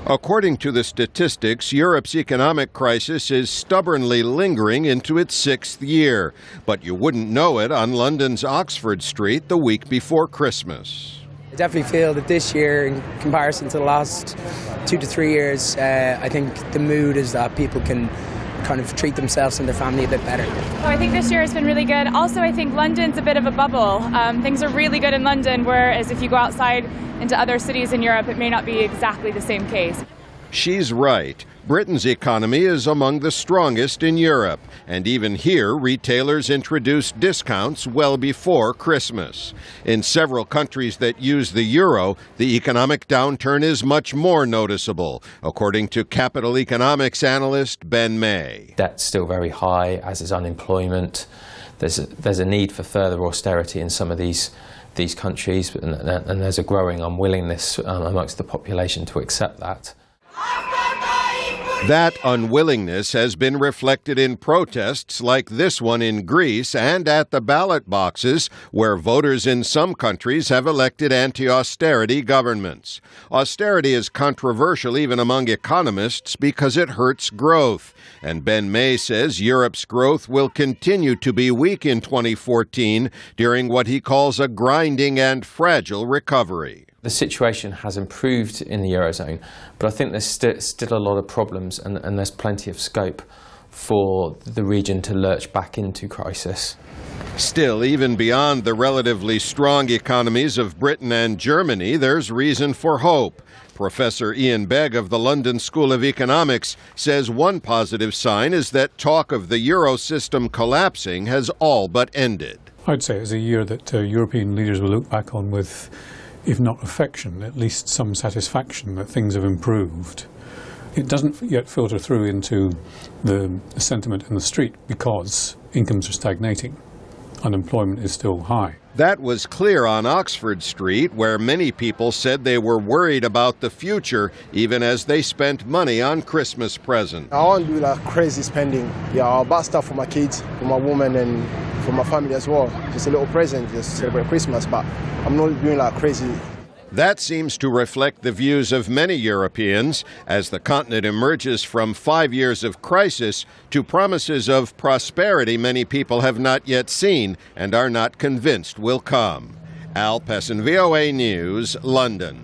According to the statistics, Europe's economic crisis is stubbornly lingering into its 6th year. But you wouldn't know it on London's Oxford Street the week before Christmas. I definitely feel that this year, in comparison to the last 2 to 3 years, I think the mood is that people can kind of treat themselves and their family a bit better. Oh, I think this year has been really good. Also, I think London's a bit of a bubble. Things are really good in London, whereas if you go outside into other cities in Europe, it may not be exactly the same case. She's right. Britain's economy is among the strongest in Europe, and even here retailers introduced discounts well before Christmas. In several countries that use the euro, the economic downturn is much more noticeable, according to capital economics analyst Ben May. Debt's still very high, as is unemployment. There's a need for further austerity in some of these countries, and there's a growing unwillingness amongst the population to accept that. That unwillingness has been reflected in protests like this one in Greece and at the ballot boxes, where voters in some countries have elected anti-austerity governments. Austerity is controversial even among economists because it hurts growth. And Ben May says Europe's growth will continue to be weak in 2014 during what he calls a grinding and fragile recovery. The situation has improved in the Eurozone, but I think there's still a lot of problems, and there's plenty of scope for the region to lurch back into crisis. Still, even beyond the relatively strong economies of Britain and Germany, there's reason for hope. Professor Iain Begg of the London School of Economics says one positive sign is that talk of the euro system collapsing has all but ended. I'd say it's a year that European leaders will look back on with, if not affection, at least some satisfaction that things have improved. It doesn't yet filter through into the sentiment in the street because incomes are stagnating. Unemployment is still high. That was clear on Oxford Street, where many people said they were worried about the future, even as they spent money on Christmas presents. I won't do like crazy spending. Yeah, I'll buy stuff for my kids, for my woman, and for my family as well. Just a little present, just to celebrate Christmas, but I'm not doing like crazy. That seems to reflect the views of many Europeans as the continent emerges from 5 years of crisis to promises of prosperity many people have not yet seen and are not convinced will come. Pessin, VOA News, London.